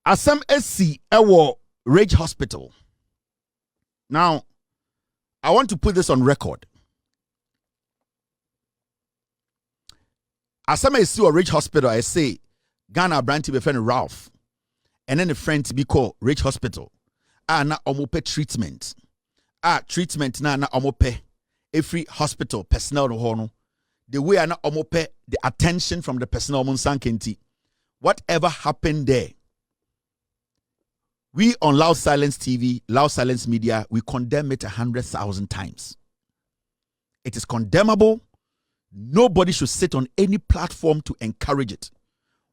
Asem SC Ewo Rage Hospital. Now, I want to put this on record. Asem SC or Rage Hospital, I say, Ghana brand to be friend Ralph. And then a friend to be called Rage Hospital. Na omope treatment. Treatment na omope. Every hospital personnel no. The way na omope the attention from the personnel monsankenti. Whatever happened there. We on Loud Silence TV, Loud Silence Media, we condemn it 100,000 times. It is condemnable. Nobody should sit on any platform to encourage it.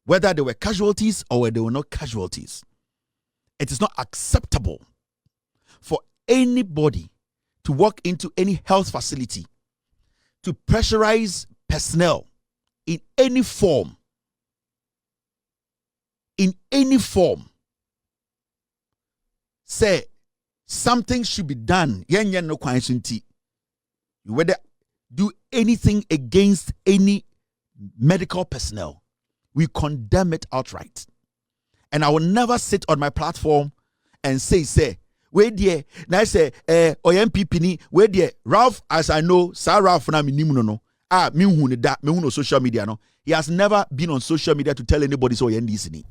Whether they were casualties or whether they were not casualties. It is not acceptable for anybody to walk into any health facility to pressurize personnel in any form. In any form. Say something should be done. You whether do anything against any medical personnel. We condemn it outright. And I will never sit on my platform and say, where dear, now say, OMPP ni, where dear, Ralph, as I know, Sir Ralph na mi no, mi hu social media no. He has never been on social media to tell anybody so NDC ni.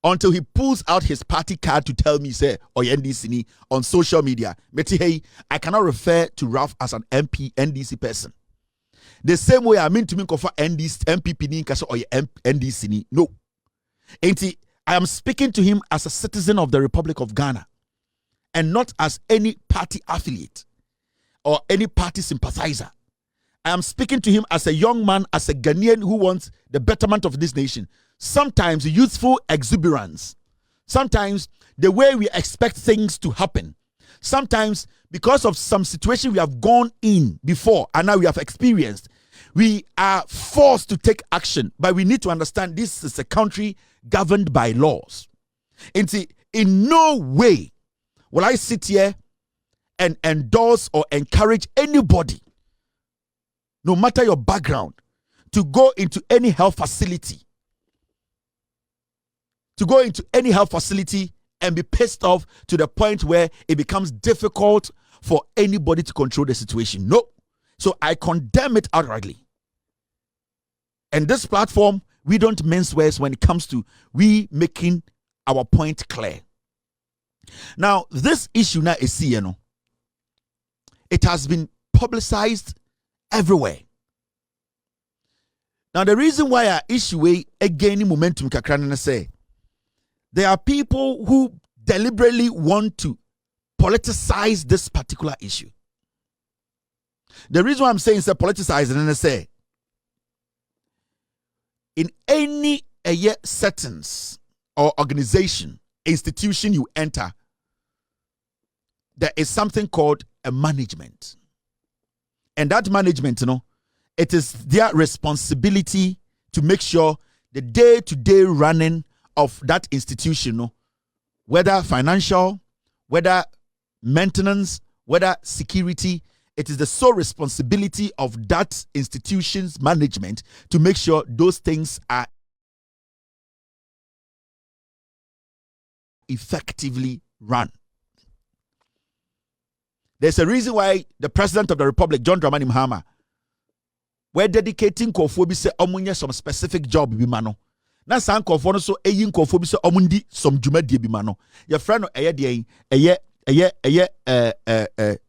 Until he pulls out his party card to tell me, say, NDC on social media. But hey, I cannot refer to Ralph as an MP, NDC person. The same way I mean to me for NDC, MPP ni kasi NDC ni. No. I am speaking to him as a citizen of the Republic of Ghana and not as any party affiliate or any party sympathizer. I am speaking to him as a young man, as a Ghanaian who wants the betterment of this nation. Sometimes youthful exuberance. Sometimes the way we expect things to happen. Sometimes because of some situation we have gone in before and now we have experienced, we are forced to take action. But we need to understand this is a country governed by laws. And see, in no way will I sit here and endorse or encourage anybody, no matter your background, to go into any health facility. To go into any health facility and be pissed off to the point where it becomes difficult for anybody to control the situation. No. So I condemn it outrightly. And this platform, we don't mince words when it comes to we making our point clear. Now, this issue now is CNO. It has been publicized everywhere. Now, the reason why I issue a gaining momentum kakranana say, there are people who deliberately want to politicize this particular issue. The reason why I'm saying it's politicized, and I say, in any settings or organization, institution you enter, there is something called a management. And that management, it is their responsibility to make sure the day-to-day running of that institution, whether financial, whether maintenance, whether security, it is the sole responsibility of that institution's management to make sure those things are effectively run. There's a reason why the President of the Republic, John Dramani Mahama, we're dedicating Kofobi se omunye some specific job bimano. Na san Kofo no so eyin Kofobi se omundi some dwumadie bimano. Your friend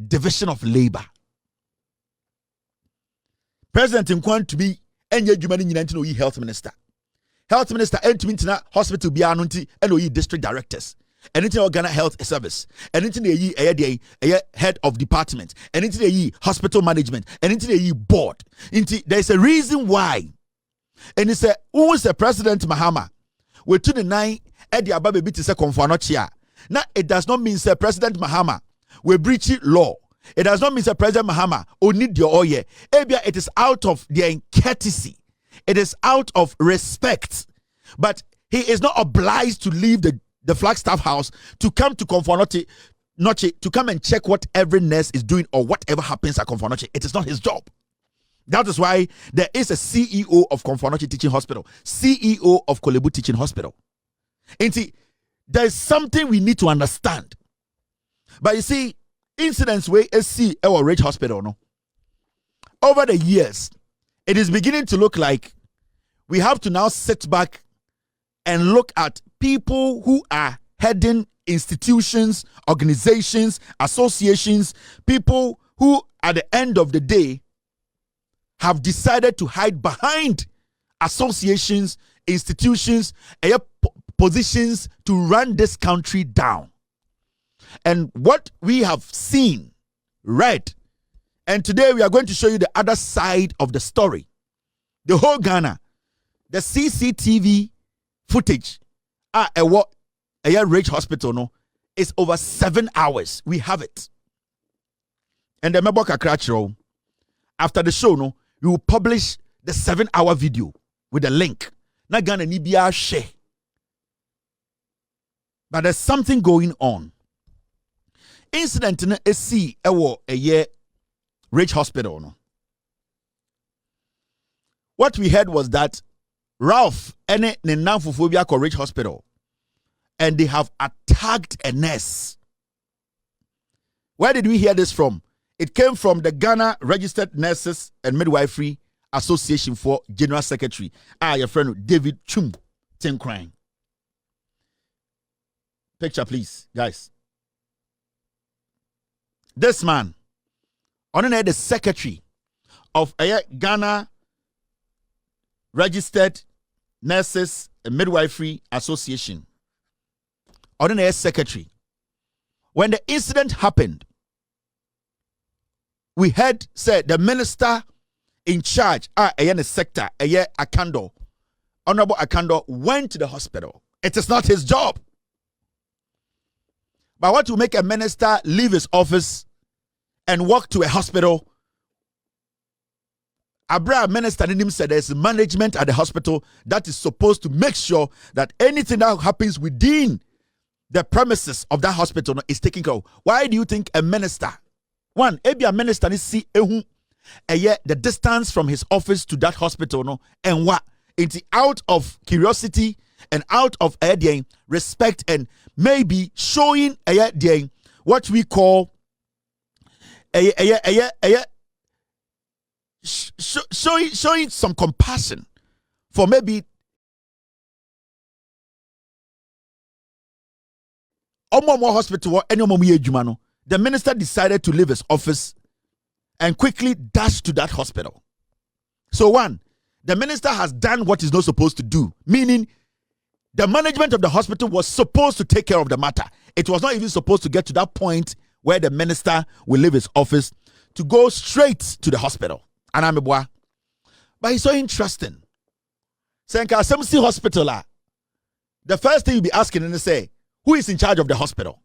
division of labor. President Nkwan to be enye dwumani nyina nti no yi health minister. Health minister entumi ntina hospital bia no nti eno yi district directors. Anything Ghana Health Service, anything they head of department, anything they hospital management, anything they board. There's a reason why. And it's a who is the President Mahama? We're to the 9 at the Ababe bit is a confornochia. Now it does not mean Sir President Mahama will breach law. It does not mean Sir President Mahama will need your oye. It is out of their courtesy. It is out of respect. But he is not obliged to leave the Flagstaff house to come to Confornoche, to come and check what every nurse is doing or whatever happens at Confornoche. It is not his job. That is why there is a CEO of Confornoche Teaching Hospital, CEO of Kolebu Teaching Hospital. There's something we need to understand. But you see, incidents where see our Ridge Hospital, no? Over the years, it is beginning to look like we have to now sit back and look at people who are heading institutions, organizations, associations, people who at the end of the day have decided to hide behind associations, institutions, positions to run this country down. And what we have seen, read, and today we are going to show you the other side of the story. The whole Ghana, the CCTV footage at a Ridge Hospital, no, is over 7 hours. We have it. And the Meboka Kratchero, after the show, no, we will publish the 7-hour video with a link. Na Ghana ni biya share. But there's something going on. Incident in a see a year Ridge Hospital. No. What we heard was that Ralph and Nenamfufobia Ridge Hospital, and they have attacked a nurse. Where did we hear this from? It came from the Ghana Registered Nurses and Midwifery Association for General Secretary, your friend David Chum Tenkrine. Picture, please, guys. This man, the secretary of Ghana Registered Nurses and Midwifery Association, secretary. When the incident happened, we heard said the minister in charge, the sector, Akando, Honorable Akando, went to the hospital. It is not his job. But what will make a minister leave his office and walk to a hospital? Abra minister said there's management at the hospital that is supposed to make sure that anything that happens within the premises of that hospital is taken care of. Why do you think a minister, a minister is see the distance from his office to that hospital, no, and what? It's out of curiosity and out of respect and maybe showing what we call showing some compassion for maybe hospital. The minister decided to leave his office and quickly dash to that hospital. So the minister has done what he's not supposed to do, meaning the management of the hospital was supposed to take care of the matter. It was not even supposed to get to that point where the minister will leave his office to go straight to the hospital. But it's so interesting. Senka Samsi Hospital, the first thing you'll be asking and say, who is in charge of the hospital?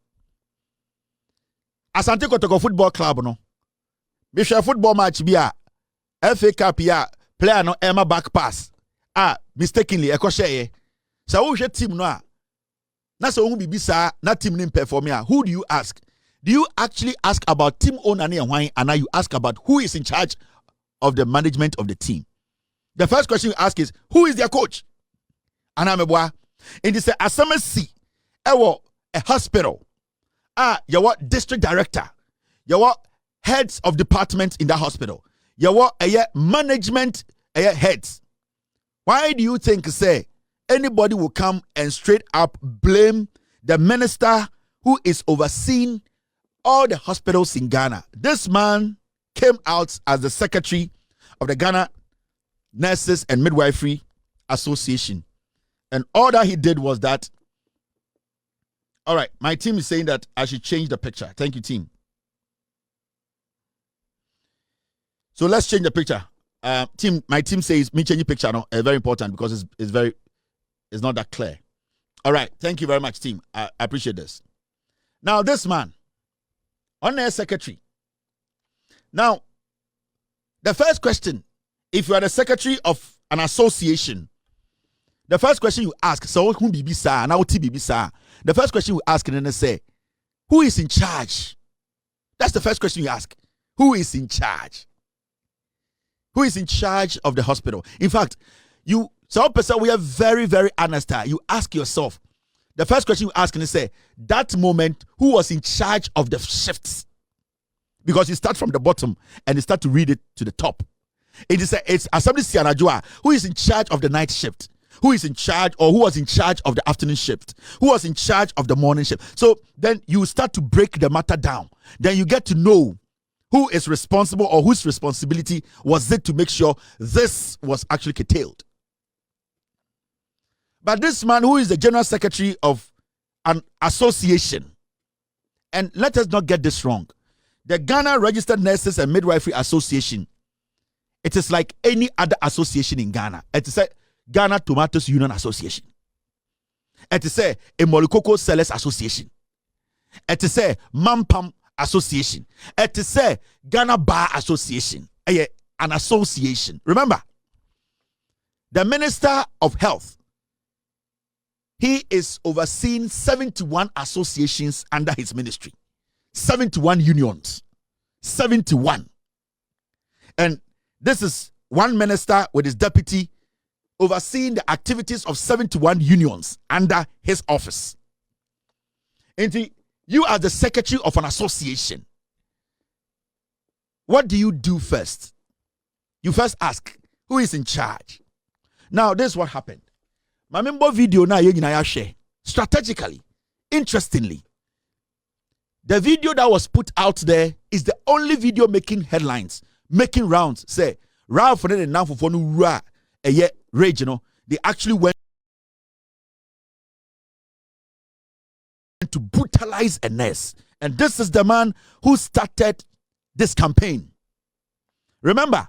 Asante Kotoko Football Club, no. Bishop football match be FA Cup ya player no Emma back pass. Mistakenly ekoshe. So who your team no? Na so who be sa na team nim perform ya. Who do you ask? Do you actually ask about team owner and why, and now you ask about who is in charge of the management of the team? The first question you ask is, who is their coach? And I'm a and they say Asamasi ewo a hospital. Your district director, your heads of departments in that hospital, your management heads. Why do you think say anybody will come and straight up blame the minister who is overseeing all the hospitals in Ghana? This man came out as the secretary of the Ghana Nurses and Midwifery Association, and all that he did was that. All right, my team is saying that I should change the picture. Thank you, team. So let's change the picture. My team says me change the picture now. Very important because it's not that clear. All right, thank you very much, team. I appreciate this. Now this man, on secretary. Now, the first question, if you are the secretary of an association, the first question you ask, so who be sa now be sa. The first question you ask and then say, who is in charge? That's the first question you ask. Who is in charge? Who is in charge of the hospital? In fact, some person we are very, very honest. You ask yourself, the first question you ask is say, that moment, who was in charge of the shifts? Because you start from the bottom and you start to read it to the top. It's Asante Bediatuo who is in charge of the night shift, who is in charge or who was in charge of the afternoon shift, who was in charge of the morning shift. So then you start to break the matter down. Then you get to know who is responsible or whose responsibility was it to make sure this was actually curtailed. But this man who is the general secretary of an association, and let us not get this wrong, the Ghana Registered Nurses and Midwifery Association, it is like any other association in Ghana. It is a Ghana Tomatoes Union Association. It is a Molikoko Sellers Association. It is a Mampam Association. It is a Ghana Bar Association. An association. Remember, the Minister of Health, he is overseeing 71 associations under his ministry. 71 unions. 71. And this is one minister with his deputy overseeing the activities of 71 unions under his office. And you are the secretary of an association. What do you do first? You first ask, who is in charge? Now, this is what happened. My member video now you share strategically, interestingly. The video that was put out there is the only video making headlines, making rounds. Say Ralph and now for no rage, you know, they actually went to brutalize a nurse. And this is the man who started this campaign. Remember,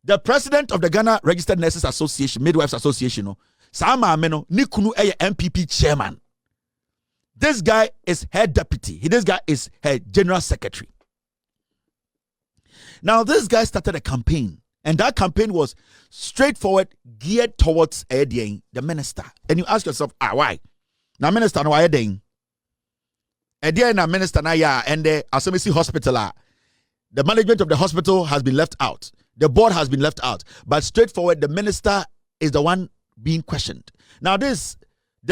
the president of the Ghana Registered Nurses Association, Midwives Association, no, Sama Ameno, Nikunu MPP chairman. This guy is her deputy. This guy is her general secretary. Now, this guy started a campaign, and that campaign was straightforward, geared towards the minister. And you ask yourself, why? Now, minister, why Edian? Na minister na ya, and the Asante hospital, the management of the hospital has been left out. The board has been left out. But straightforward, the minister is the one being questioned. Now, the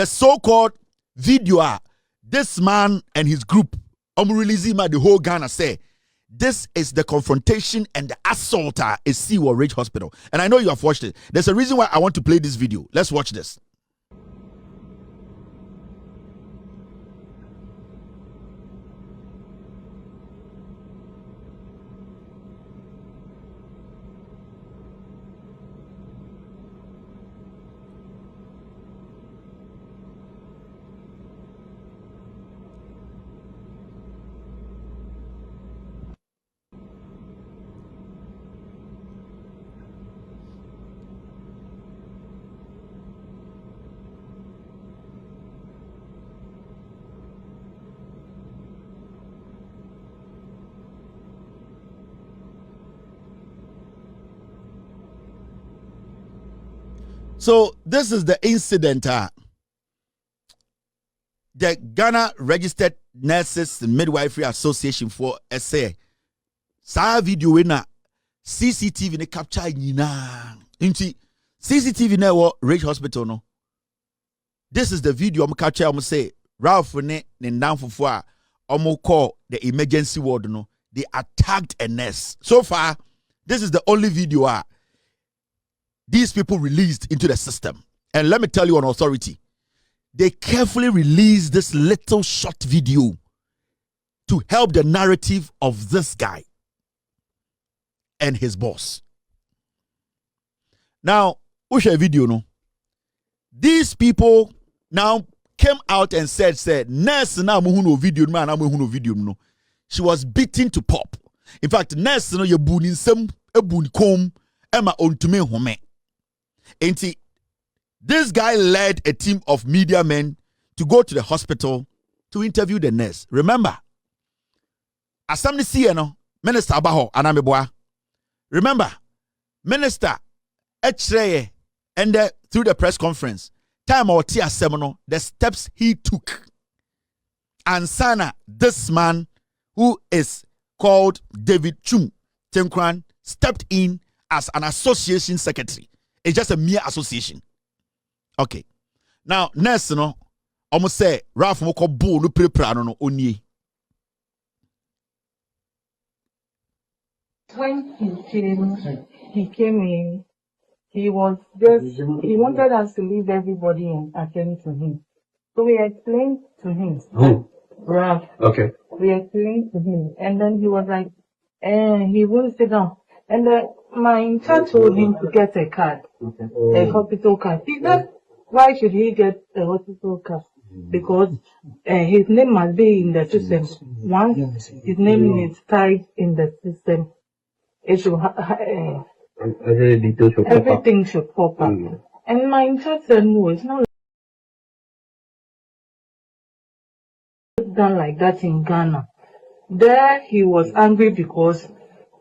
so-called video, this man and his group, the whole Ghana say, this is the confrontation and the assault is Siwa Ridge Hospital. And I know you have watched it. There's a reason why I want to play this video. Let's watch this. So this is the incident. The Ghana Registered Nurses and Midwifery Association for SA. Sa video na CCTV ne capture nyina. Inti CCTV na wo Ridge Hospital no. This is the video I'm capture. I'm say Ralph ne nanfofo a omo call the emergency ward no. They attacked a nurse. So far, this is the only video these people released into the system. And let me tell you on authority, they carefully released this little short video to help the narrative of this guy and his boss. Now, what's your video, no? These people now came out and said, nurse na muhuno video man na muhuno video no. She was beaten to pop. In fact, nurse no ye bunin sem e bun kom ema ontume home. And this guy led a team of media men to go to the hospital to interview the nurse. Remember, Asante Bediatuo, Minister Abaho Anameboa. Remember, Minister otchere, and through the press conference, time or tia semono, the steps he took. And Sana, this man who is called David Chum Tenkran, stepped in as an association secretary. It's just a mere association. Okay. Now, nurse, no, almost say Ralph Moko Boo no prepare no only. When he came in, he wanted us to leave everybody and attend to him. So we explained to him. Who? Ralph. Okay. We explained to him. And then he was like, he wouldn't sit down. And my in-charge told him to get a card, a hospital card. He said, why should he get a hospital card? Because his name must be in the system. Once his name is tied in the system, it should everything should pop up. And my in-charge said, no, it's not done like that in Ghana. There he was angry because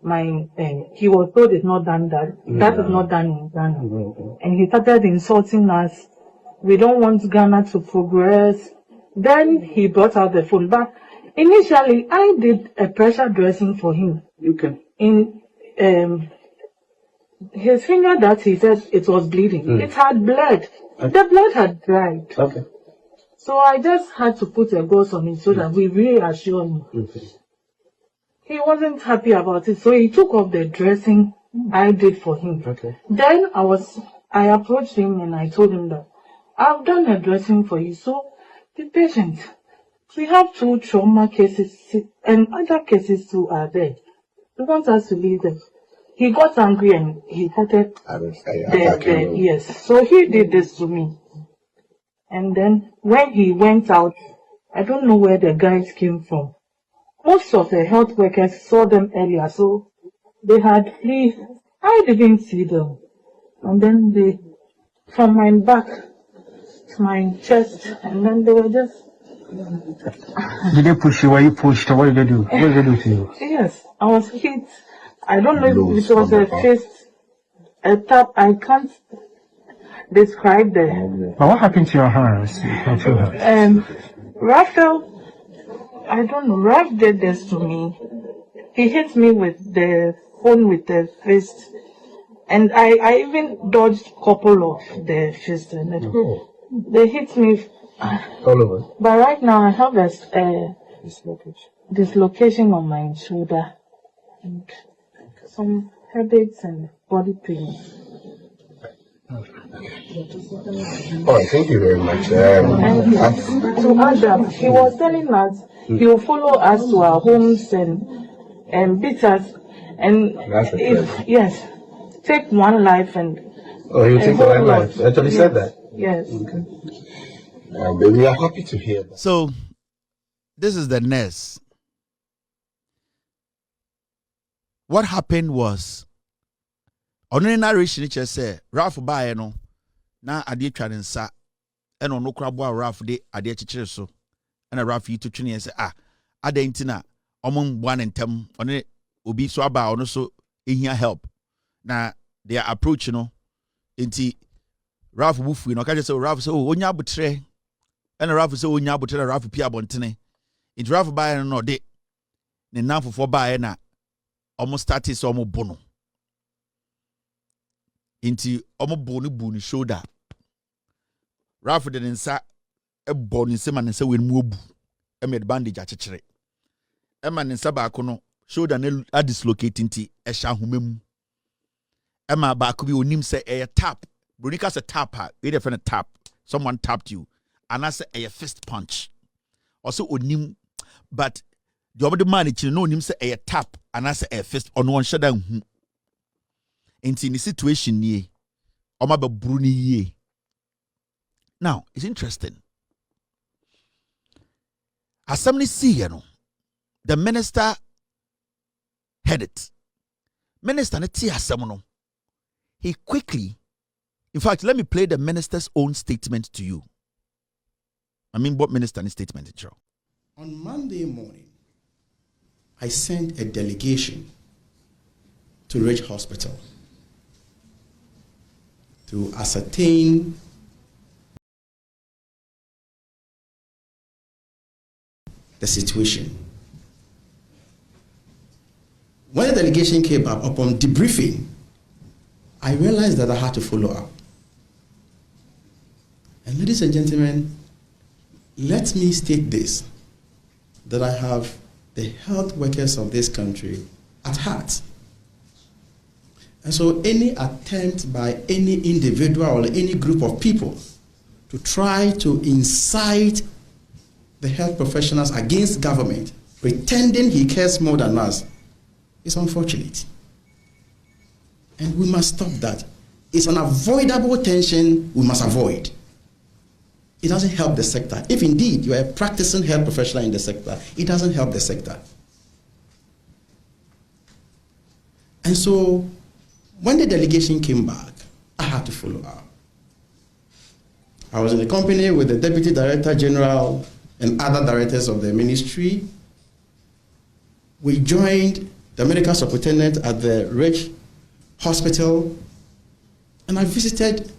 he was told it's not done that. That is not done in Ghana. And he started insulting us. We don't want Ghana to progress. Then he brought out the phone. But initially, I did a pressure dressing for him. Okay. In his finger that he said it was bleeding. It had bled. Okay. The blood had dried. Okay. So I just had to put a gauze on it so that we reassure him. Okay. He wasn't happy about it, so he took off the dressing I did for him. Okay. Then I approached him and I told him that I've done a dressing for you, so be patient. We have 2 trauma cases and other cases too are there. We want us to leave them. He got angry and he started yes. So he did this to me. And then when he went out, I don't know where the guys came from. Most of the health workers saw them earlier, so they had flee. I didn't see them. And then they, from my back to my chest, and then they were just... Did they push you? Were you pushed? Or what did they do? What did they do to you? Yes, I was hit. I don't know if it was a fist, a tap. I can't describe the... But what happened to your hands? Raphael, I don't know, Raph did this to me. He hit me with the phone with the fist. And I even dodged a couple of the fists. They hit me all over. But right now I have a dislocation on my shoulder. And some headaches and body pains. Oh, thank you very much. And to Adam, he was telling us he will follow us to our homes and beat us. And if take one life and you take one life. Actually said that. Yes. Okay. But we are happy to hear that. So this is the nurse. What happened was on the narration it just said Ralph Baye no na ade twa ne nsa e no krabo Ralph de ade chichere so na Ralph yi to twene say adentina omon bua ne ntem one obi so aba ono so ehia help na their approach no enti Ralph bufu no ka just say Ralph say onya abotre na Ralph say onya abotre na Ralph pia bontene enti Ralph Baye no de ne namfofo Baye na almost started so almost bono. Inti almost boni shoulder. Ralph didn't say a bone in seman and say when move a made bandage at chere. A man in Sabacono shoulder a dislocating tea a shahumem. Emma Bakubi unim say a tap. Brunica's a tapper, a different tap. Someone tapped you. And I say a fist punch. Also unim, but the other man it know him say a tap and I say a fist on one shut down. In the situation ye, or my Bruni ye. Now it's interesting. As somebody see, you know, the minister heard it. Minister Netia Samono. He quickly, in fact, let me play the minister's own statement to you. I mean, what minister's statement is? On Monday morning, I sent a delegation to Ridge Hospital to ascertain the situation. When the delegation came up, upon debriefing, I realized that I had to follow up. And ladies and gentlemen, let me state this, that I have the health workers of this country at heart. And so any attempt by any individual or any group of people to try to incite the health professionals against government, pretending he cares more than us, is unfortunate. And we must stop that. It's an avoidable tension we must avoid. It doesn't help the sector. If indeed you are a practicing health professional in the sector, it doesn't help the sector. And so, when the delegation came back, I had to follow up. I was in the company with the Deputy Director General and other directors of the ministry. We joined the medical superintendent at the Rich Hospital, and I visited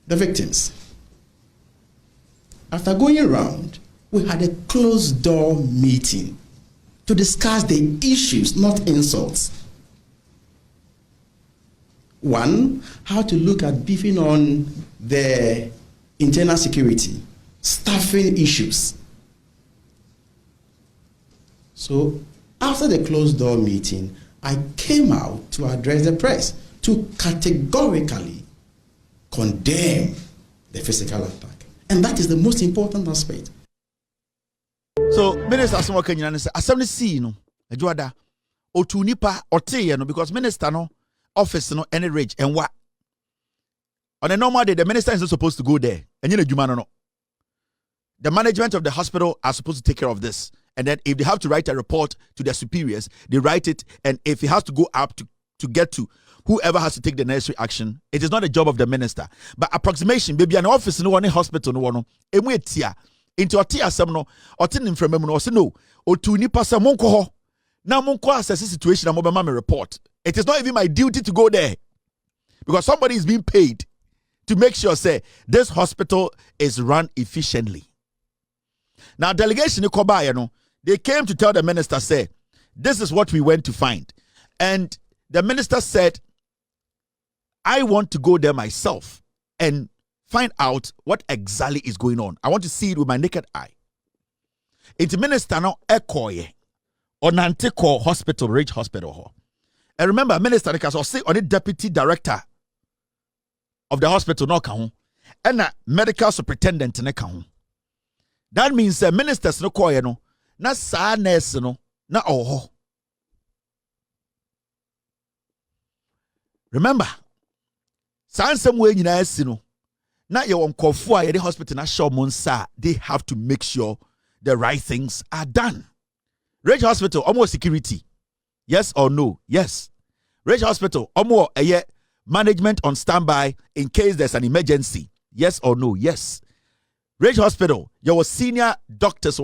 the victims. After going around, we had a closed-door meeting to discuss the issues, not insults. One, how to look at beefing on the internal security, staffing issues. So after the closed-door meeting, I came out to address the press to categorically condemn the physical attack. And that is the most important aspect. So, Minister Asamo Kenyana say, "Asam see no, Ejuada, otu nipa ote no because minister no office no any rage and what on a normal day the minister is not supposed to go there. And you know, no. The management of the hospital are supposed to take care of this. And then if they have to write a report to their superiors, they write it. And if it has to go up to get to whoever has to take the necessary action, it is not the job of the minister. But approximation, baby, an office no one hospital no one emu tia into otia asem no otin mfremem no say no otu nipa se monko ho na monko assess situation am obema me report. It is not even my duty to go there because somebody is being paid to make sure say this hospital is run efficiently. Now delegation they came to tell the minister say this is what we went to find, and the minister said, I want to go there myself and find out what exactly is going on. I want to see it with my naked eye. It's minister no ekoye onante ko hospital, Rich Hospital. And remember, minister because say on the deputy director of the hospital no kan and a medical superintendent ne kan. That means ministers no koye no na sa nurse no na oho. Remember, sansem nyina asi no na ye won kofo a ye the hospital na show monsa, they have to make sure the right things are done. Rich Hospital almost security. Yes or no? Yes. Rich Hospital almost a management on standby in case there's an emergency. Yes or no? Yes. Rich Hospital, your senior doctors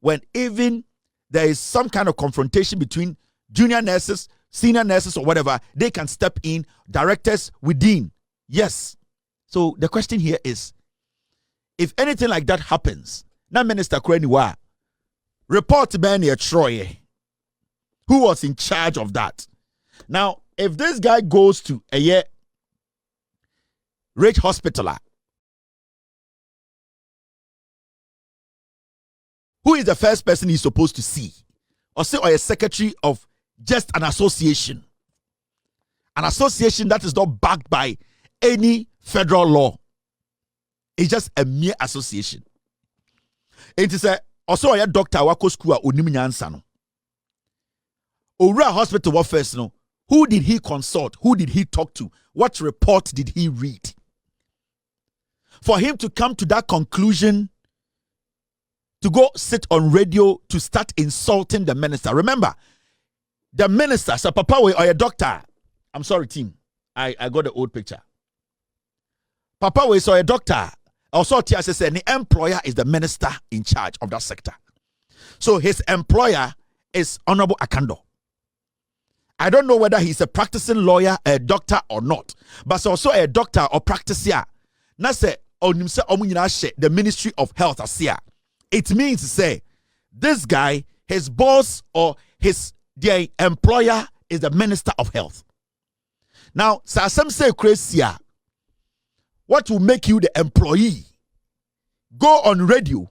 when even there is some kind of confrontation between junior nurses, senior nurses or whatever, they can step in, directors within. Yes. So the question here is, if anything like that happens, now Minister Kweniwa, report Benny Troy, who was in charge of that. Now, if this guy goes to a Rich Hospital, who is the first person he's supposed to see? Or say, or a secretary of just an association. An association that is not backed by any federal law. It's just a mere association. It is also a doctor wako school onim nyansa no. Owura hospital what first no. Who did he consult? Who did he talk to? What report did he read? For him to come to that conclusion, to go sit on radio to start insulting the minister. Remember, the minister, so Papa or a doctor. I'm sorry, team. I got the old picture. Papa we saw a doctor. Also, TSS said the employer is the minister in charge of that sector. So his employer is Honorable Akando. I don't know whether he's a practicing lawyer, a doctor or not, but also a doctor or practitioner. Na say the Ministry of Health asia. It means to say this guy, his boss or their employer is the Minister of Health. Now, some say crazy. What will make you the employee go on radio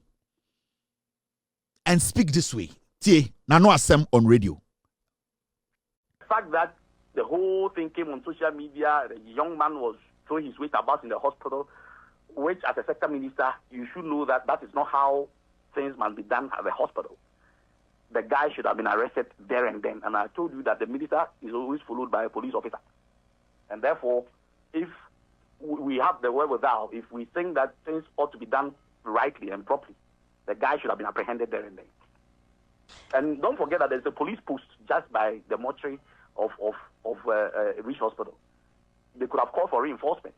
and speak this way. Tie, na no asem on radio. The fact that the whole thing came on social media, the young man was throwing his weight about in the hospital, which as a sector minister, you should know that that is not how things must be done at the hospital. The guy should have been arrested there and then. And I told you that the minister is always followed by a police officer. And therefore, if we have the wherewithal, if we think that things ought to be done rightly and properly, the guy should have been apprehended there and then. And don't forget that there's a police post just by the mortuary of Rich Hospital. They could have called for reinforcement.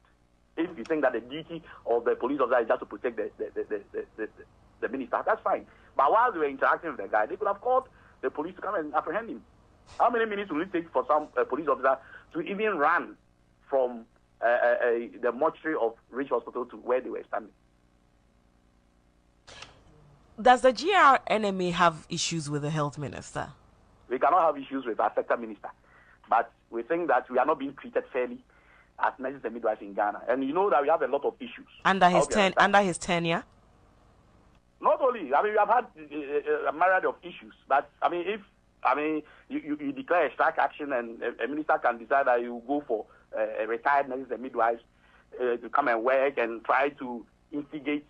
If you think that the duty of the police officer is just to protect the minister, that's fine. But while they were interacting with the guy, they could have called the police to come and apprehend him. How many minutes will it take for some police officer to even run from the mortuary of Rich Hospital to where they were standing? Does the GRNA have issues with the health minister? We cannot have issues with our sector minister, but we think that we are not being treated fairly as nurses and midwives in Ghana. And you know that we have a lot of issues. Under his tenure? Not only, I mean, we have had a myriad of issues, but I mean, if you declare a strike action and a minister can decide that you go for a retired nurses and midwives to come and work and try to instigate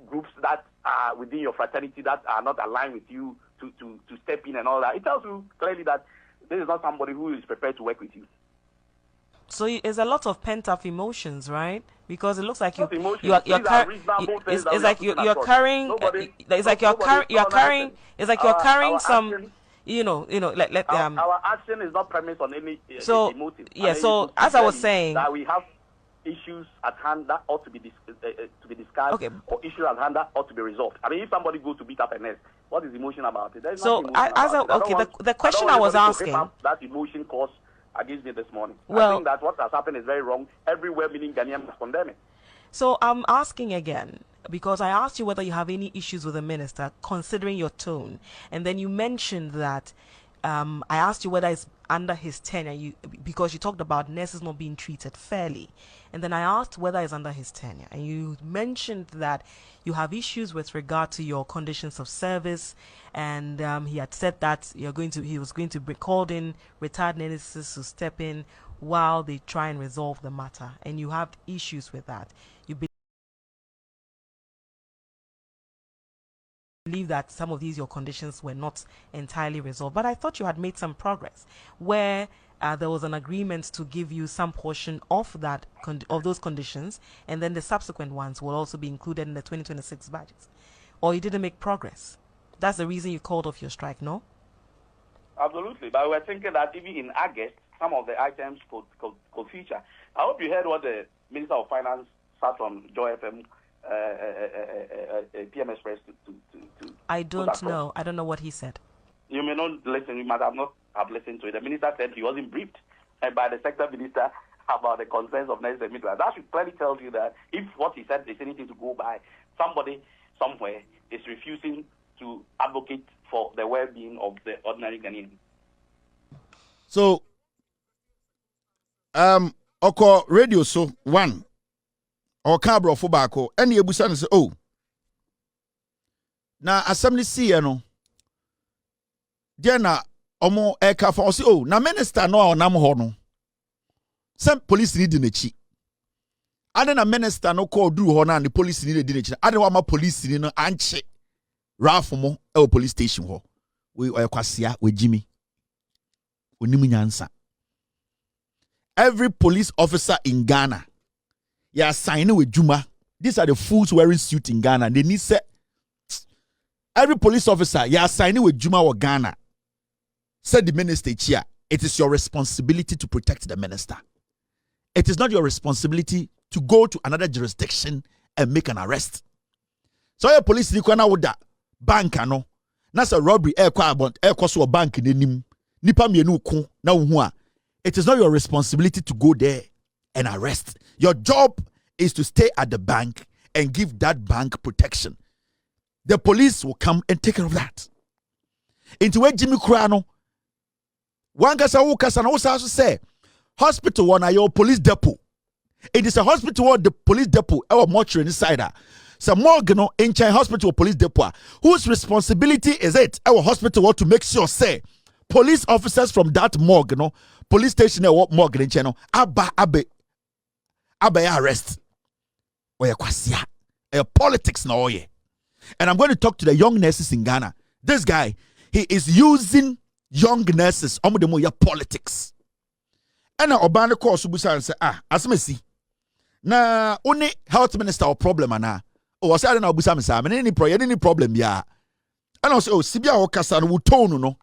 groups that are within your fraternity that are not aligned with you to step in and all that, it tells you clearly that this is not somebody who is prepared to work with you. So it's a lot of pent-up emotions, right? Because it looks like you're carrying some, our action is not premised on any emotive. Yeah. So as I was saying, that we have issues at hand that ought to be discussed, okay, or issues at hand that ought to be resolved. I mean, if somebody goes to beat up a nurse, what is emotion about it? The question I was asking, that emotion caused against me this morning. Well, I think that what has happened is very wrong. Everywhere, meaning Ghanaians must condemn it. So I'm asking again, because I asked you whether you have any issues with the minister, considering your tone, and then you mentioned that I asked you whether it's under his tenure, because you talked about nurses not being treated fairly, and then I asked whether it's under his tenure, and you mentioned that you have issues with regard to your conditions of service, and he had said that he was going to be called in retired nurses to step in while they try and resolve the matter, and you have issues with that. You believe that some of your conditions were not entirely resolved, but I thought you had made some progress where there was an agreement to give you some portion of that of those conditions, and then the subsequent ones will also be included in the 2026 budget. Or you didn't make progress. That's the reason you called off your strike, no? Absolutely, but we're thinking that even in August, some of the items could feature. I hope you heard what the Minister of Finance sat on Joy FM, PM Express to I don't know. I don't know what he said. You may not listen. You might not have listened to it. The minister said he wasn't briefed by the sector minister about the concerns of nurses and midwives. That should clearly tell you that if what he said is anything to go by, somebody somewhere is refusing to advocate for the well-being of the ordinary Ghanaian. So, oko radio so one or cabro for bako any ebusan say oh na assembly see no na omo eka for say oh na minister no onam ho no some police need n'echi ade na minister no call duru ho na the police need n'echi ade wa ma police ni no anche rafo mo e police station ho we oyakwasea we jimi onimu nyansa. Every police officer in Ghana, you are signing with Juma. These are the fools wearing suit in Ghana. They need say every police officer, you are signing with Juma or Ghana. Said the minister here, it is your responsibility to protect the minister. It is not your responsibility to go to another jurisdiction and make an arrest. So your police ni kwa na woda bank ano. Na sa robbery so bank ni nim. Nipa mienu ko na hu a. It is not your responsibility to go there and arrest. Your job is to stay at the bank and give that bank protection. The police will come and take care of that. Into where Jimmy Krano, one kasa who kasa na also say, hospital one are your police depot. It is a hospital or the police depot or mortuary inside. So morgue no in China hospital police depot. Whose responsibility is it? Our hospital to make sure say police officers from that morgue no police station or morgue in China abe arrest. Oya kwasia. Politics na oye. And I'm going to talk to the young nurses in Ghana. This guy, he is using young nurses on the politics. And now Obama calls Subusa and say, asmesi. Na only health minister or problem ana. Oh, I said na Obusa me any problem ya. And I say, oh, Sibia okasa no tone no.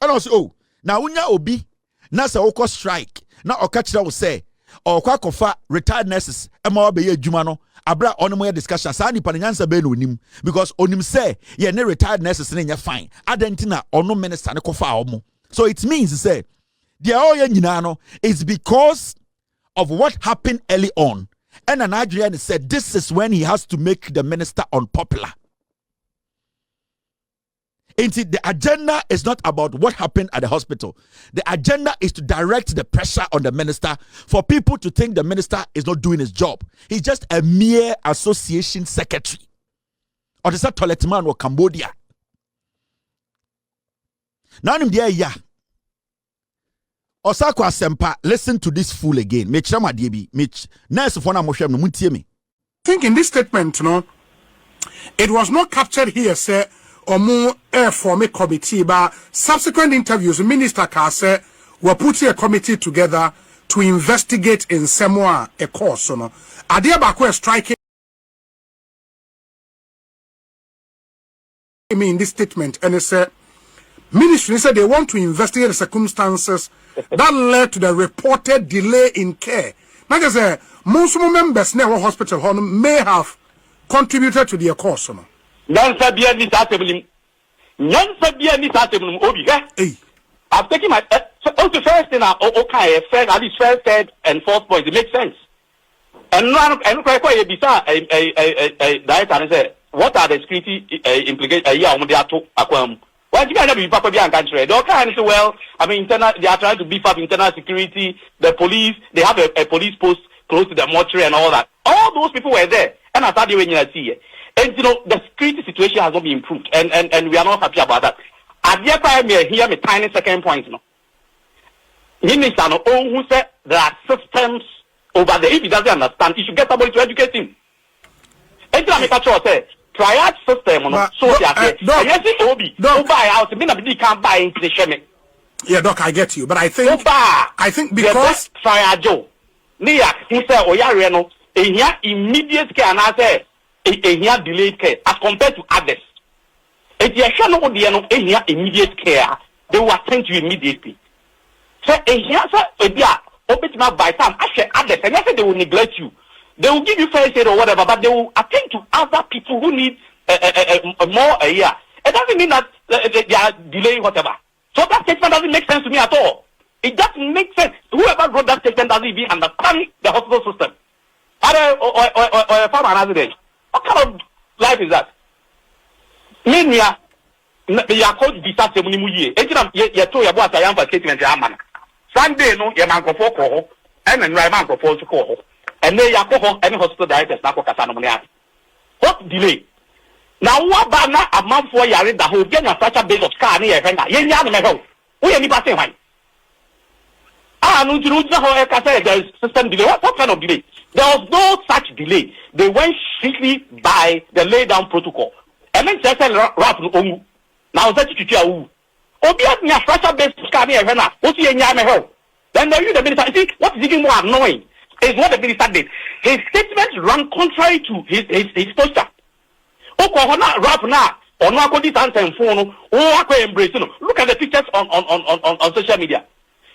And I say, oh, na unya obi na se oko strike. Na okachira wo say, or kwakofa retired nurses ema obeye adwuma no. Abra on more discussion. Sa nipa nyansa be no nim because onim say ye ne retired nurses ne nya fine. Adentina ono minister ne kofa omo. So it means say the all ye nyina no is because of what happened early on. And an Nigerian said this is when he has to make the minister unpopular. Indeed, the agenda is not about what happened at the hospital. The agenda is to direct the pressure on the minister for people to think the minister is not doing his job. He's just a mere association secretary. Or the toilet man or Cambodia. Now him there, yeah. Osako Asempa, listen to this fool again. I think in this statement, it was not captured here, sir. Or more air for me committee, but subsequent interviews, the minister say we're putting a committee together to investigate in Samoa a course. Adiabako is striking me in this statement, and it said ministry said they want to investigate the circumstances that led to the reported delay in care. Like I said, most members in our hospital may have contributed to the course. Nyansa bia ni obi I've taken my the first thing okay first at least first third and fourth point it makes sense and no quite bisa director and say what are the security implications Ato akwam why you can't be papa and country they can't say well I mean internal they are trying to beef up internal security the police they have a police post close to the mortuary and all that all those people were there and I started when you see it. And the security situation has not been improved, and we are not happy about that. Agyapong here me tiny second point Minister who said there are systems over there. If he doesn't understand, he should get somebody to educate him. And I make a choice say triage system so yes Obi buy house be can't buy into the shame. Yeah, Doc, I get you, but I think because triage Nia who said oyare no immediate care and I say a delayed care as compared to others. If you are no immediate care, they will attend to you immediately. So by time I others, and I say they will neglect you. They will give you first aid or whatever, but they will attend to other people who need more a year. It doesn't mean that they are delaying whatever. So that statement doesn't make sense to me at all. It doesn't make sense. Whoever wrote that statement doesn't even understand the hospital system. What kind of life is that? Mania, you are called disaster when you you told about a young statement. Sunday, no, your man go for and then my man go for to call, and then you are any hospital directors. What delay? Now, what banner a month for you that whole get such a base of car near Fenda? We are passing one. No, there is system delay. What kind of delay? There was no such delay. They went strictly by the lay down protocol. And then just rap no now that you Obiat near structure based scan here. What's your yam? Then the minister see what is even more annoying is what the minister did. His statements run contrary to his posture. Okohona rap now or no this answer and phone or embrace. Look at the pictures on social media.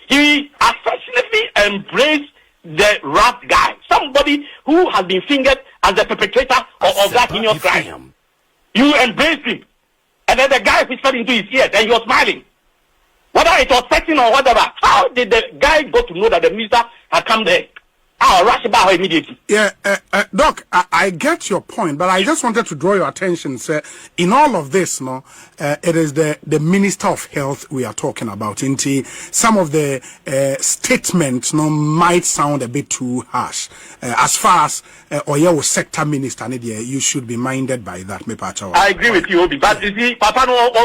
He affectionately embraced the rap guy, somebody who has been fingered as the perpetrator of that heinous crime. You embraced him, and then the guy whispered into his ear, and he was smiling. Whether it was setting or whatever, how did the guy go to know that the minister had come there? I'll rush about her immediately. Yeah, Doc, I I get your point, but I just wanted to draw your attention, sir. In all of this, it is the Minister of Health we are talking about. Some of the statements might sound a bit too harsh. As far as Oyewo sector minister, you should be minded by that. I agree with you, Obi. But you see, Papa how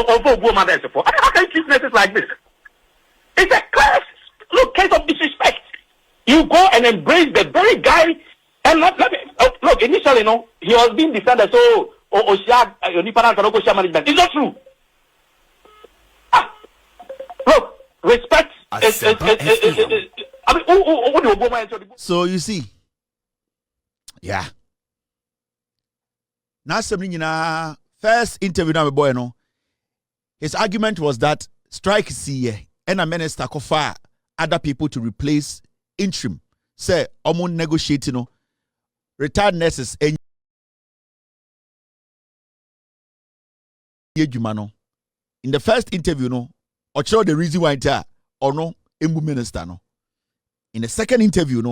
can you treat nurses like this? It's a case of disrespect. You go and embrace the very guy, and look, initially, he was being defended, so management. It's not true. Look, respect is so you see, yeah. Now, first interview now, boy, his argument was that strike see and a minister kofa other people to replace interim. Say, omo negotiating retired nurses in the first interview, or show the reason why or no, embu minister In the second interview,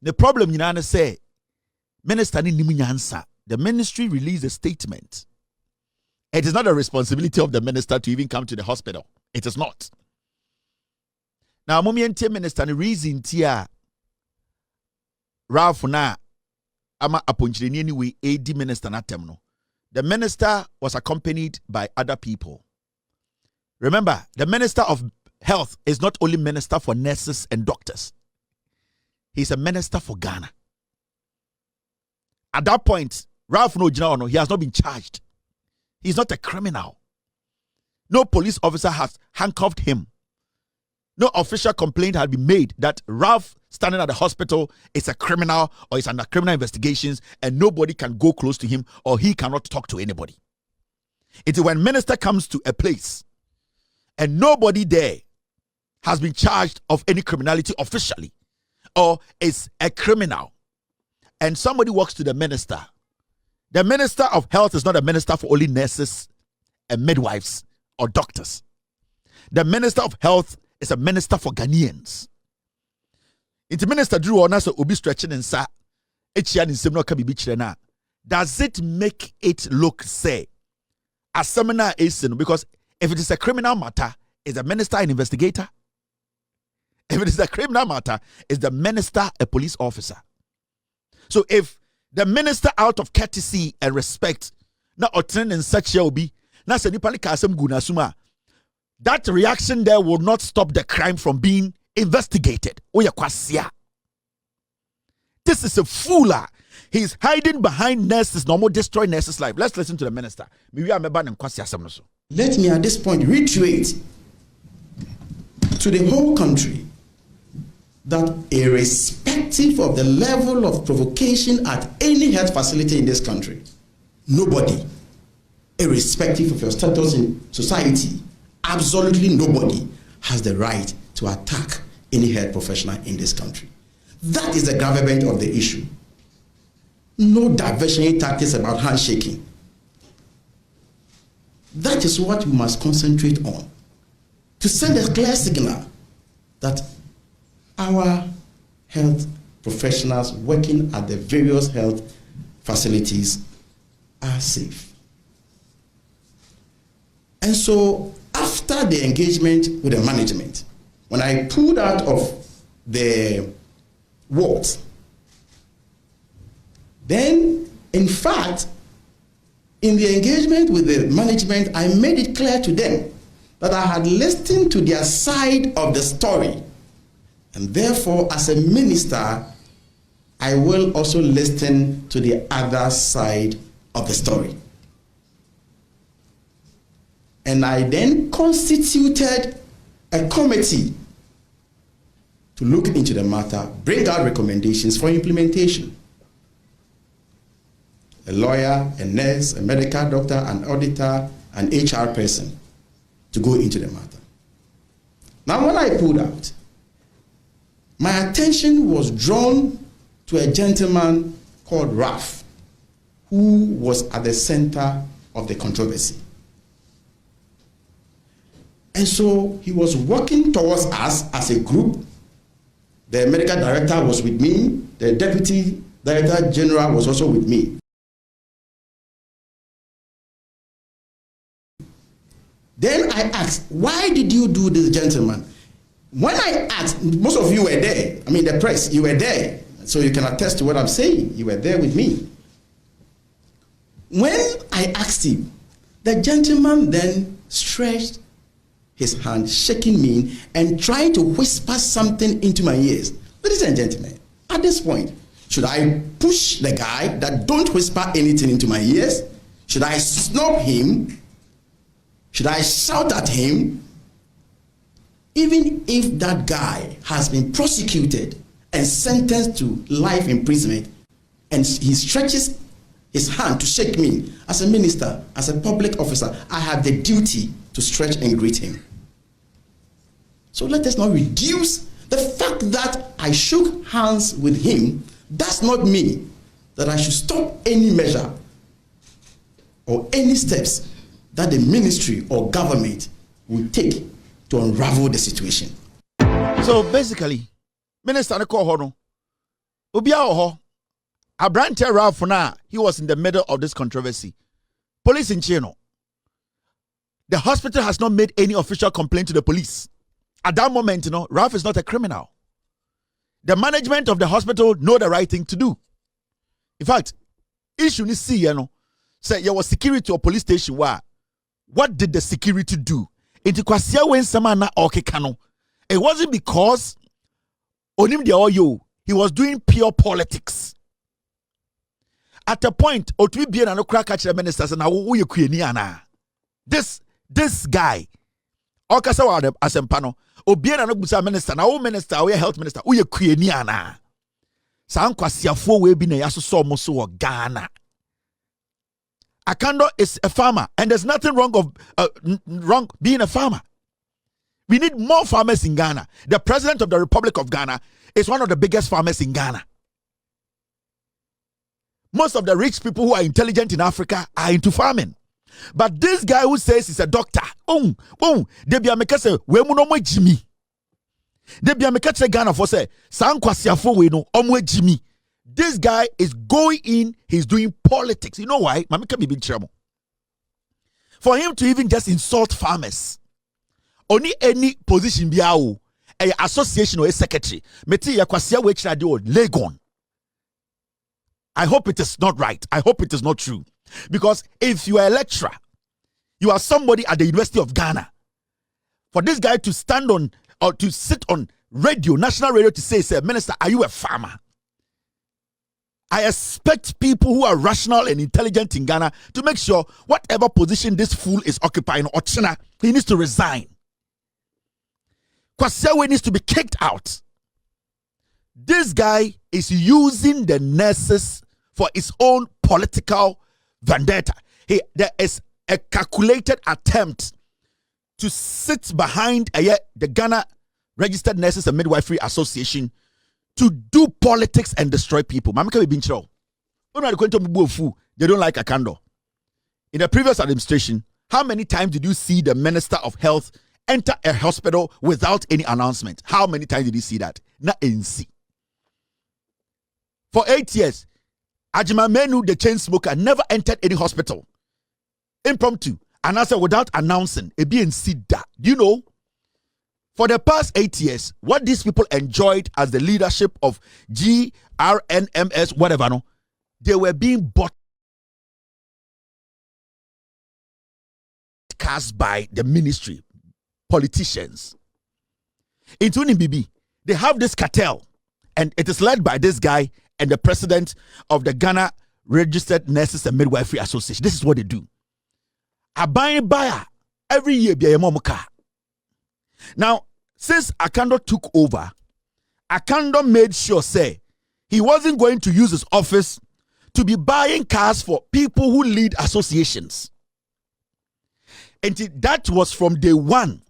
the problem say minister ni answer. The ministry released a statement. It is not the responsibility of the minister to even come to the hospital. It is not. Now, Mumiente minister, the reason tia Ralph na ama aponchiri anyway AD minister na temno. The minister was accompanied by other people. Remember, the Minister of Health is not only minister for nurses and doctors. He's a minister for Ghana. At that point, Ralph no, he has not been charged. He's not a criminal. No police officer has handcuffed him. No official complaint had been made that Ralph standing at the hospital is a criminal or is under criminal investigations and nobody can go close to him or he cannot talk to anybody. It is when minister comes to a place and nobody there has been charged of any criminality officially or is a criminal and somebody walks to the minister. The Minister of Health is not a minister for only nurses and midwives or doctors. The Minister of Health is a minister for Ghanaians. It's Minister Drew Onaso Obi stretching and sa Echian in Semno Kabibichena. Does it make it look say a seminar is because if it is a criminal matter, is the minister an investigator? If it is a criminal matter, is the minister a police officer? So if the minister out of courtesy and respect na otren and such will be na se nipali kasem gunasuma, that reaction there will not stop the crime from being investigated. This is a fooler. He's hiding behind nurses, no more destroy nurses' life. Let's listen to the minister. Let me at this point reiterate to the whole country that irrespective of the level of provocation at any health facility in this country, nobody, irrespective of your status in society, absolutely nobody has the right to attack any health professional in this country. That is the gravamen of the issue. No diversionary tactics about handshaking. That is what we must concentrate on, to send a clear signal that our health professionals working at the various health facilities are safe. And so after the engagement with the management, when I pulled out of the wards, then in fact, in the engagement with the management, I made it clear to them that I had listened to their side of the story. And therefore, as a minister, I will also listen to the other side of the story. And I then constituted a committee to look into the matter, bring out recommendations for implementation. A lawyer, a nurse, a medical doctor, an auditor, an HR person to go into the matter. Now, when I pulled out, my attention was drawn to a gentleman called Ralph, who was at the center of the controversy. And so he was working towards us as a group. The medical director was with me, the deputy Director General was also with me. Then I asked, why did you do this, gentleman? When I asked, most of you were there. I mean, the press, you were there. So you can attest to what I'm saying. You were there with me. When I asked him, the gentleman then stretched his hand, shaking me and trying to whisper something into my ears. Ladies and gentlemen, at this point, should I push the guy that don't whisper anything into my ears? Should I snub him? Should I shout at him? Even if that guy has been prosecuted and sentenced to life imprisonment, and he stretches his hand to shake me, as a minister, as a public officer, I have the duty to stretch and greet him. So let us not reduce the fact that I shook hands with him does not mean that I should stop any measure or any steps that the ministry or government will take to unravel the situation. So basically, Minister Nekohono, Ubia Oho, Abrante Ralph now, he was in the middle of this controversy. Police in Chino. The hospital has not made any official complaint to the police. At that moment, Ralph is not a criminal. The management of the hospital know the right thing to do. In fact, issue ni see, say there was security or police station where what did the security do? It wasn't because onim de oyo he was doing pure politics. At a point, otwi be na no crack catch the ministers na wo ye kuani ana. This guy okasa wa asempa no obi na no busa minister na wo minister wo health minister wo ye kuani ana. San kwasiafo we bi na yasoso mo so wo Ghana. Akando is a farmer, and there's nothing wrong being a farmer. We need more farmers in Ghana. The president of the Republic of Ghana is one of the biggest farmers in Ghana. Most of the rich people who are intelligent in Africa are into farming. But this guy who says he's a doctor, Debia Mekase, we munomo Jimmy. Debia Mekase Ghana for say, Sankwasiafo we no omwe Jimmy. This guy is going in, he's doing politics. You know why? Mamika be big trouble. For him to even just insult farmers. Only any position biao, a association or a secretary. Meti yakwasia wechra de Legon. I hope it is not right. I hope it is not true. Because if you are a lecturer, you are somebody at the University of Ghana. For this guy to stand on or to sit on radio, national radio to say, Minister, are you a farmer? I expect people who are rational and intelligent in Ghana to make sure whatever position this fool is occupying, Ochina, he needs to resign. Kwasewe needs to be kicked out. This guy is using the nurses for his own political vendetta. There is a calculated attempt to sit behind the Ghana Registered Nurses and Midwifery Association to do politics and destroy people. They don't like Akando. In the previous administration, how many times did you see the Minister of Health enter a hospital without any announcement? How many times did you see that? Na NC. For 8 years, Ajima Menu, the chain smoker, never entered any hospital. Impromptu. And I said without announcing, a BNC that. Do you know? For the past 8 years, what these people enjoyed as the leadership of GRNMS, whatever, no, they were being bought cast by the ministry, politicians. In Bibi, they have this cartel, and it is led by this guy and the president of the Ghana Registered Nurses and Midwifery Association. This is what they do. A buying buyer every year be a momoka. Now, since Akando took over, Akando made sure, say, he wasn't going to use his office to be buying cars for people who lead associations. And that was from day one.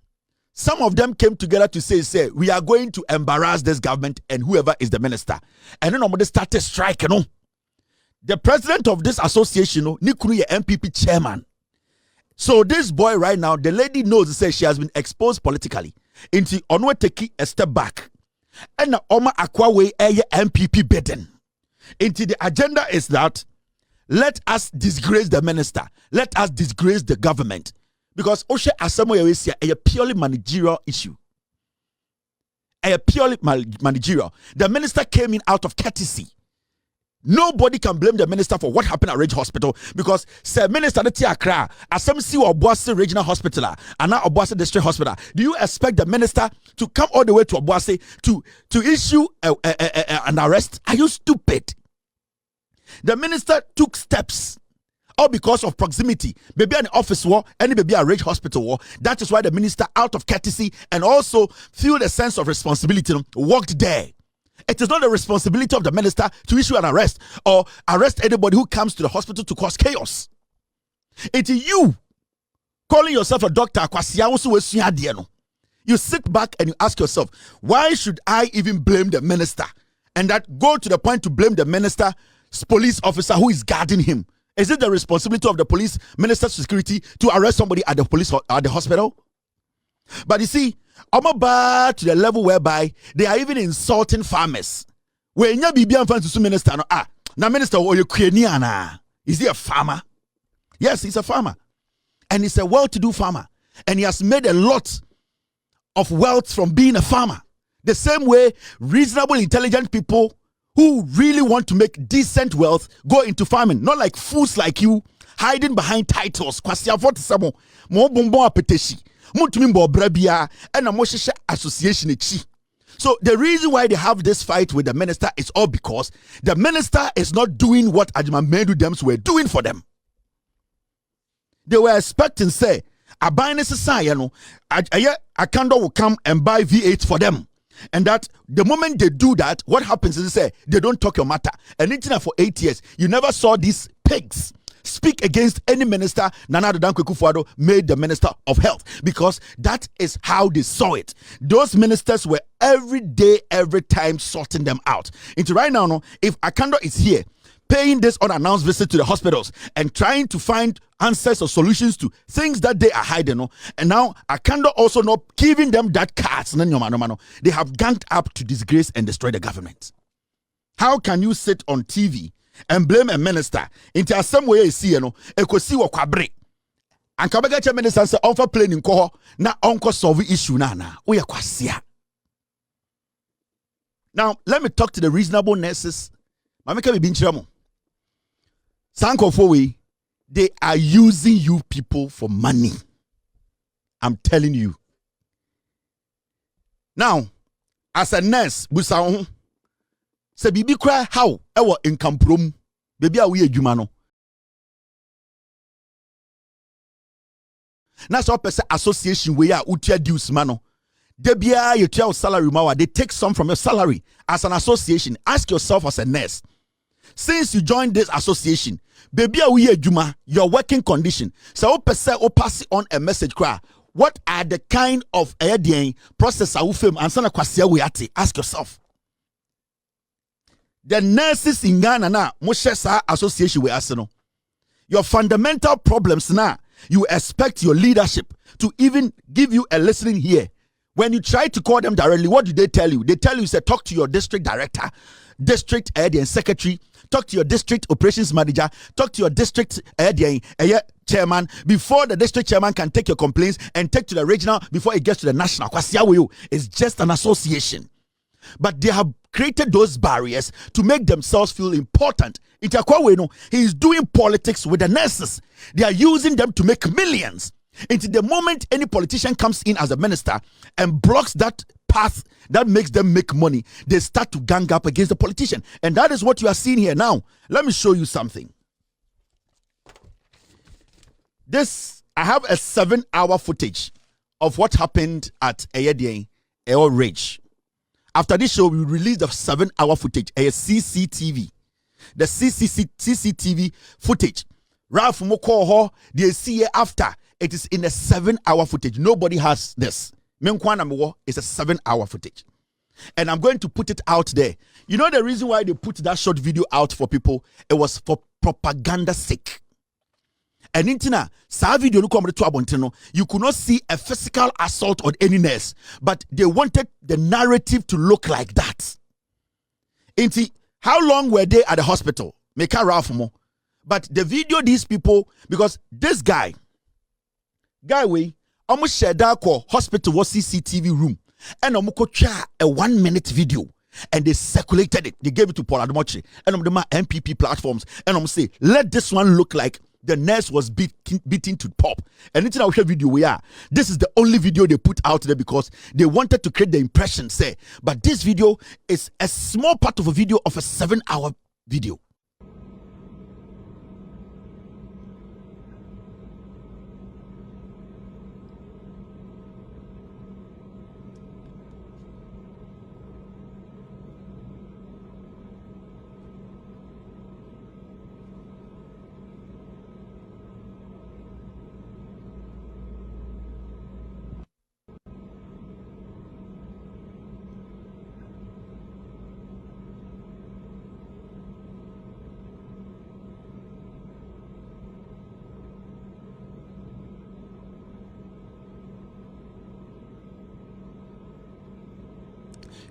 Some of them came together to say, we are going to embarrass this government and whoever is the minister. And then they started striking. The president of this association, Nikuru, MPP chairman. So this boy right now, the lady knows, says she has been exposed politically. Into onwe take a step back. And Oma Akwawe MPP bidding. Into the agenda is that let us disgrace the minister. Let us disgrace the government. Because Oshe Asamoah is a purely managerial issue. A purely managerial. The minister came in out of courtesy. Nobody can blame the minister for what happened at Ridge Hospital because the minister Accra, Asam si Obuasi Regional Hospital and now Obuasi District Hospital. Do you expect the minister to come all the way to Obuasi to issue an arrest? Are you stupid? The minister took steps. All because of proximity. Baby an office war, any baby a Ridge Hospital war. That is why the minister, out of courtesy and also feel a sense of responsibility, walked there. It is not the responsibility of the minister to issue an arrest or arrest anybody who comes to the hospital to cause chaos. It is you calling yourself a doctor. You sit back and you ask yourself, why should I even blame the minister? And that go to the point to blame the minister's police officer who is guarding him. Is it the responsibility of the police minister's security to arrest somebody at the hospital? But you see, I'm about to the level whereby they are even insulting farmers. When you be minister, now minister, is he a farmer? Yes, he's a farmer, and he's a well-to-do farmer, and he has made a lot of wealth from being a farmer. The same way, reasonable, intelligent people who really want to make decent wealth go into farming, not like fools like you hiding behind titles. Association. So the reason why they have this fight with the minister is all because the minister is not doing what Agyapong Dems were doing for them. They were expecting, say, Akando will come and buy V8 for them. And that the moment they do that, what happens is they say they don't talk your matter. And internet for 8 years, you never saw these pigs speak against any minister. Nana Akufo Addo made the minister of health because that is how they saw it. Those ministers were every day, every time sorting them out. Into right now, no, if Akando is here paying this unannounced visit to the hospitals and trying to find answers or solutions to things that they are hiding, no? And now Akando also not giving them that cards. They have ganged up to disgrace and destroy the government. How can you sit on TV and blame a minister into some way you see, ekosi wo kwabre and kabega minister say offer planning ko na onko solve issue na we kwasia. Now let me talk to the reasonable nurses. Mameka be binchiramo. Sankofowe, they are using you people for money. I'm telling you. Now, as a nurse, busa se bibi cry how ewo income prom baby a we adwuma no. Na so person association we a utia dues mano. De bia you tell salary mawa, they take some from your salary as an association. Ask yourself as a nurse. Since you joined this association, baby we adwuma, your working condition. So person o pass on a message cry. What are the kind of process I will film and sana kwasia we ate? Ask yourself. The nurses in Ghana na Moshesa association we aseno. Your fundamental problems now, you expect your leadership to even give you a listening here. When you try to call them directly, what do they tell you? They tell you, say, talk to your district director, district head and secretary, talk to your district operations manager, talk to your district head and chairman before the district chairman can take your complaints and take to the regional before it gets to the national. It's just an association. But they have created those barriers to make themselves feel important. He is doing politics with the nurses. They are using them to make millions. Into the moment any politician comes in as a minister and blocks that path that makes them make money, they start to gang up against the politician. And that is what you are seeing here now. Let me show you something. I have a 7-hour footage of what happened at Ayedien Ridge. After this show, we released the 7-hour footage, a CCTV. The CCTV footage. Ralph Mokoho, they see it after. It is in a 7-hour footage. Nobody has this. Menkwana is a 7-hour footage. And I'm going to put it out there. You know the reason why they put that short video out for people? It was for propaganda sake. And intina, sa video you could not see a physical assault on any nurse, but they wanted the narrative to look like that. Inti, How long were they at the hospital? Make a rough more. But the video, these people, because this guy we almost shared darko hospital was CCTV room. And a 1 minute video. And they circulated it. They gave it to Paul Adomoche and the MPP platforms. And say, let this one look like the nurse was beaten to pop. And it's our video we are. This is the only video they put out there because they wanted to create the impression, say. But this video is a small part of a video of a 7-hour video.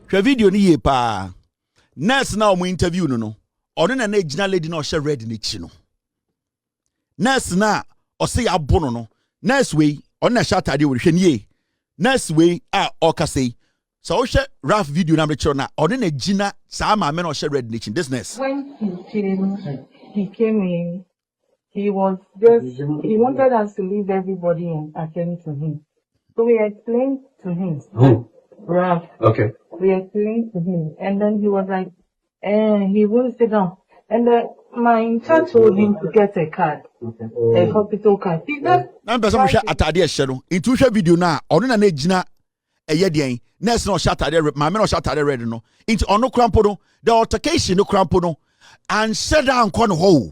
The video ni ye pa nurse na omo interview no ono na ejina lady na o she red ni chi no nurse na o se ya bono no nurse we ono na sha atade wo hwe ni ye nurse we a o ka say so o she rough video na mechiro na ono na ejina sa ma me na o she red ni chi this nurse when he came in, he wanted us to leave everybody and attend to him. So we explained to him. Who? Ralph. Okay. We explained to him, and then he was like, he wouldn't sit down. And my in charge told him to get a card, a hospital card. Na person mo hwe atade ehye no into hwe video na ono na ejina eye den nurse no hwe atade ma me no hwe atade red no into ono krampo no the altercation no krampo no and shut down kon ho.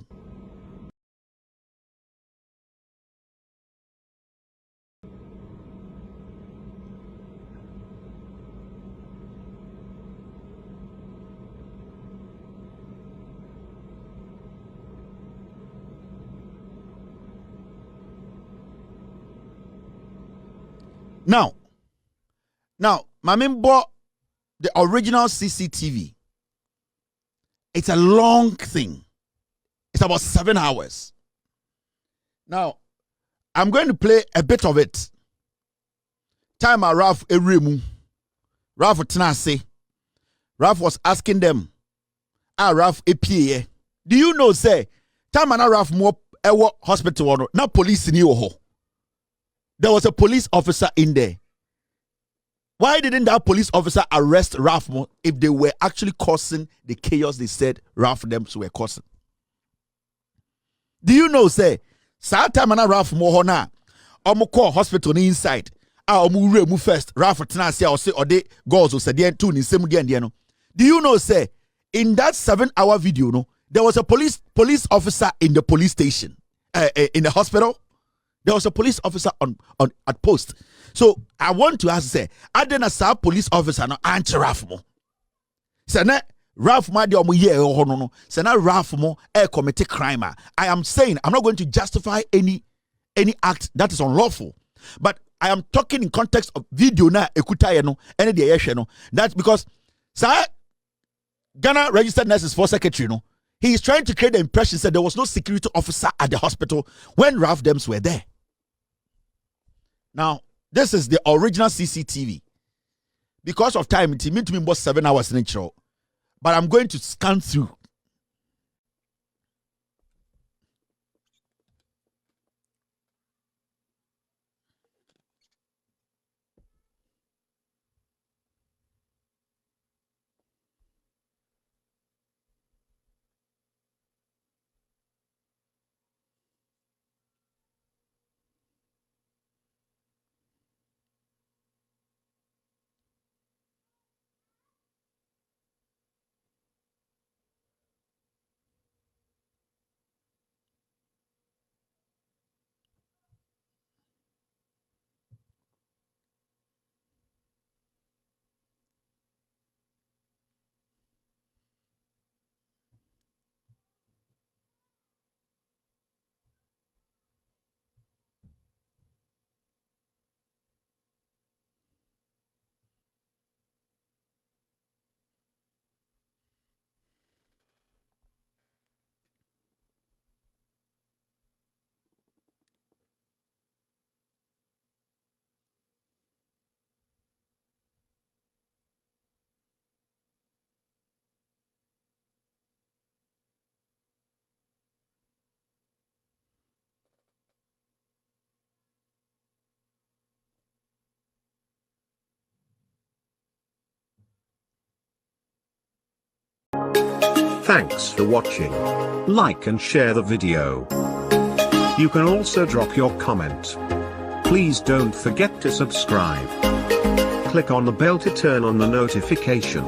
Now, Mamim bought the original CCTV. It's a long thing. It's about 7 hours. Now, I'm going to play a bit of it. Time Ralph Eremu. Ralph Tenase. Ralph was asking them, Ralph EPA. Do you know, say, time Ralph more ewo hospital na police in you. There was a police officer in there. Why didn't that police officer arrest Ralph Mo if they were actually causing the chaos they said Ralph them were causing? Do you know, say, Satamana Ralph Mo na call hospital inside. Omu first, Ralph Tenase or say or they goes or said the two in same no. Do you know, say, in that 7-hour video, no, there was a police officer in the police station, in the hospital. There was a police officer on at post. So I want to ask, say, Adena sa police officer no anti Ralph Mo. Say na Ralph ma de omo ye ho no no. Say na Ralph Mo commit crime. I am saying I'm not going to justify any act that is unlawful. But I am talking in context of video na ekuta ye no ene de ye no. That's because sir Ghana Registered Nurses Force Secretary no. He is trying to create the impression that there was no security officer at the hospital when Ralph Dems were there. Now, this is the original CCTV. Because of time, it meant to me about 7 hours in intro. But I'm going to scan through. Thanks for watching. Like and share the video. You can also drop your comment. Please don't forget to subscribe. Click on the bell to turn on the notification.